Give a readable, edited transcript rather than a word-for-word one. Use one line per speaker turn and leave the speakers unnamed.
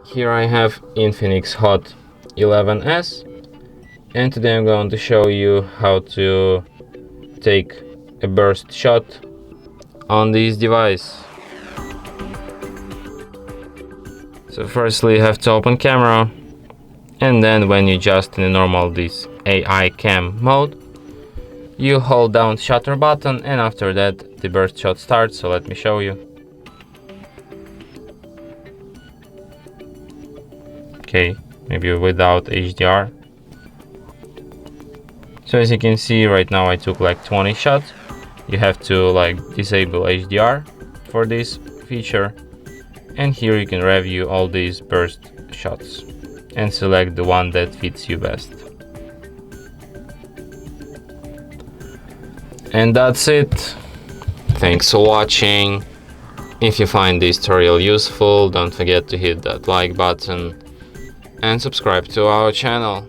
Here I have INFINIX Hot 11S, and today I'm going to show you how to take a burst shot on this device. So firstly you have to open camera, and then when you just in the normal this AI cam mode, you hold down shutter button, and after that the burst shot starts. So let me show you. Okay, maybe without HDR. So as you can see right now I took like 20 shots. You have to like disable HDR for this feature, and here you can review all these burst shots and select the one that fits you best. And that's it. Thanks for watching. If you find this tutorial useful, don't forget to hit that like button and subscribe to our channel.